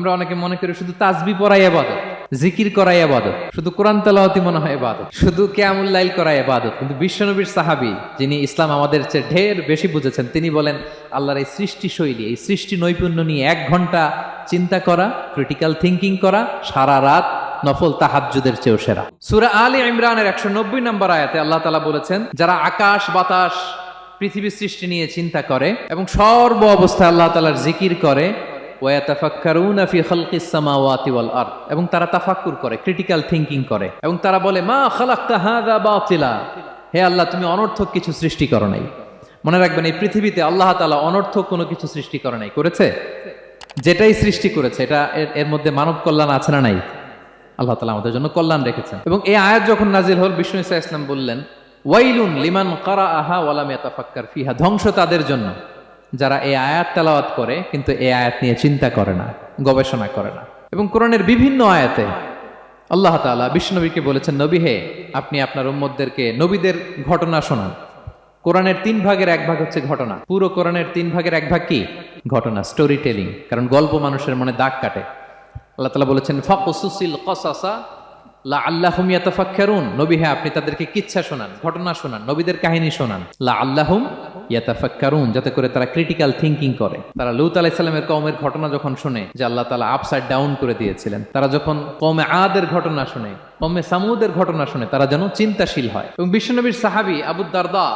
আমরা অনেকে মনে করি শুধু তাসবিহ পড়াই ইবাদত, জিকির করাই ইবাদত, শুধু কোরআন তেলাওয়াতই মনে হয় ইবাদত, শুধু কিয়ামুল লাইল করাই ইবাদত। কিন্তু বিশ্বনবীর সাহাবী, যিনি ইসলাম আমাদের চেয়ে ঢের বেশি বুঝেছেন, তিনি বলেন আল্লাহর এই সৃষ্টি শৈলী, এই সৃষ্টি নৈপুণ্য নিয়ে 1 ঘন্টা চিন্তা করা, ক্রিটিক্যাল থিঙ্কিং করা, সারা রাত নফল তাহাজ্জুদের চেয়েও সেরা। সূরা আলে ইমরানের 190 নম্বর আয়াতে আল্লাহ তাআলা বলেছেন, যারা আকাশ বাতাস পৃথিবী সৃষ্টি নিয়ে চিন্তা করে এবং সর্ব অবস্থায় আল্লাহ তাআলার জিকির করে, ওয়াতাফাক্কারুনা ফি খালকিস সামাওয়াতি ওয়াল আরদ, এবং তারা তাফাক্কুর করে, ক্রিটিক্যাল থিঙ্কিং করে, এবং তারা বলে মা খালাকতা হাযা বাতিলা, হে আল্লাহ তুমি অনর্থক কিছু সৃষ্টি করো নাই। মনে রাখবেন, এই পৃথিবীতে আল্লাহ তাআলা অনর্থক কোনো কিছু সৃষ্টি করে নাই, করেছে? যেটাই সৃষ্টি করেছে এটা এর মধ্যে মানব কল্যাণ আছে না নাই? আল্লাহ তাআলা আমাদের জন্য কল্যাণ রেখেছেন। এবং এই আয়াত যখন নাজিল হল, বিষ্ণু ঈসা ইসলাম বললেন ওয়াইলুন লিমান কারাআহা ওয়া লাম ইয়াতাফাক্কার ফিহা, ধ্বংস তাদের জন্য যারা এই আয়াত তেলাওয়াত করে কিন্তু এই আয়াত নিয়ে চিন্তা করে না, গবেষণা করে না। এবং কোরআনের বিভিন্ন আয়াতে আল্লাহ তাআলা বিশ্বনবীকে বলেছেন, নবী হে, আপনি আপনার উম্মতদেরকে নবীদের ঘটনা শোনান। কোরআনের 3 ভাগের 1 ভাগ হচ্ছে ঘটনা। পুরো কোরআনের 3 ভাগের 1 ভাগ কি? ঘটনা, স্টোরি টেলিং। কারণ গল্প মানুষের মনে দাগ কাটে। আল্লাহ তাআলা বলেছেন ফাকুসুসিল কসাসা লাআল্লাহুম ইয়াতাফাক্কারুন, নবী হে আপনি তাদেরকে কিচ্ছা শোনান, ঘটনা শোনান, নবীদের কাহিনী শোনান, লাআল্লাহুম ইয়াতাফাক্কারুন, যাতে করে তারা ক্রিটিক্যাল থিঙ্কিং করে। তারা লূত আলাইহিস সালামের কওমের ঘটনা যখন শুনে যে আল্লাহ তাআলা আপসাইড ডাউন করে দিয়েছিলেন, তারা যখন কওমে আদের ঘটনা শুনে, কওমে সামুদের ঘটনা শুনে, তারা যেন চিন্তাশীল হয়। এবং বিশ্বনবীর সাহাবী আবু দারদা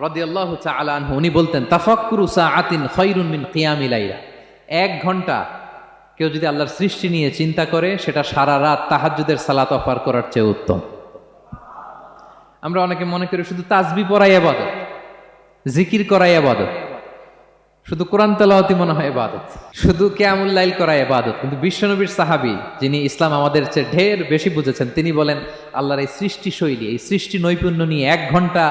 রাদিয়াল্লাহু তাআলা আনহু, উনি বলতেন তাফাক্কুরু সাআতিন খায়রুন মিন কিয়ামিল লাইলা, 1 ঘন্টা কেউ যদি আল্লাহর সৃষ্টি নিয়ে চিন্তা করে, সেটা সারা রাত তাহাজ্জুদের সালাত অফার করার চেয়ে উত্তম। আমরা অনেকে মনে করি শুধু তাসবিহ পড়াই ইবাদত, জিকির করাই ইবাদত, শুধু কোরআন তেলাওয়াতই মনে হয় ইবাদত, শুধু কিয়ামুল লাইল করাই ইবাদত। কিন্তু বিশ্বনবীর সাহাবী, যিনি ইসলাম আমাদের চেয়ে ঢের বেশি বুঝেছেন, তিনি বলেন আল্লাহর এই সৃষ্টি শৈলী, এই সৃষ্টি নৈপুণ্য নিয়ে 1 ঘন্টা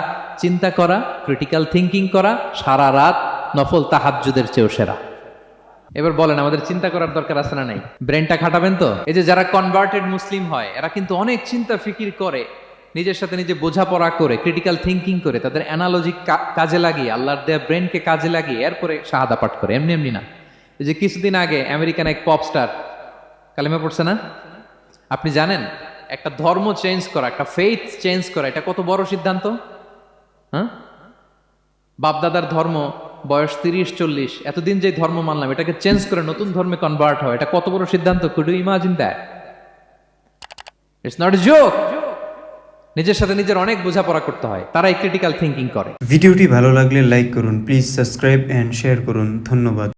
চিন্তা করা, ক্রিটিক্যাল থিঙ্কিং করা, সারা রাত নফল তাহাজ্জুদের চেয়েও সেরা। এবার বলেন, আমাদের চিন্তা করার দরকার আছে না নাই? ব্রেনটা খাটাবেন তো? এই যে যারা কনভার্টেড মুসলিম হয়, এরা কিন্তু অনেক চিন্তা ফিকির করে, নিজের সাথে নিজে বোঝাপড়া করে, ক্রিটিক্যাল থিঙ্কিং করে, তাদের অ্যানালজি কাজে লাগিয়ে, আল্লাহর দেয়া ব্রেনকে কাজে লাগিয়ে এরপরে শাহাদা পাঠ করে, এমনি এমনি না। এই যে কিছুদিন আগে আমেরিকান এক পপ স্টার কালেমা পড়ছে না? আপনি জানেন একটা ধর্ম চেঞ্জ করা, একটা ফেইথ চেঞ্জ করা, এটা কত বড় সিদ্ধান্ত? হ্যাঁ, বাপদাদার ধর্ম, বয়স 30-40, এতদিন যে ধর্ম মানলাম, এটাকে চেঞ্জ করে নতুন ধর্মে কনভার্ট হয়, এটা কত বড় সিদ্ধান্ত? Could you imagine that? It's not a joke. নিজের সাথে নিজের অনেক বোঝাপড়া করতে হয়, তারাই ক্রিটিক্যাল থিঙ্কিং করে। ভিডিওটি ভালো লাগলে লাইক করুন, প্লিজ সাবস্ক্রাইব এন্ড শেয়ার করুন। ধন্যবাদ।